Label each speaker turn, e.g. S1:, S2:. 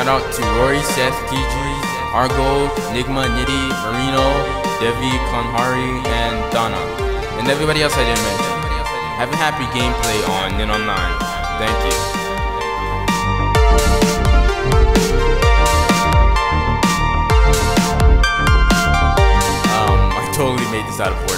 S1: Shout out to Rory, Seth, Gigi, Argo, Nigma, Nitty, Marino, Devi, Kanhari, and Donna. And everybody else I didn't mention. Have a happy gameplay on Nin Online. Thank you. I totally made this out of work.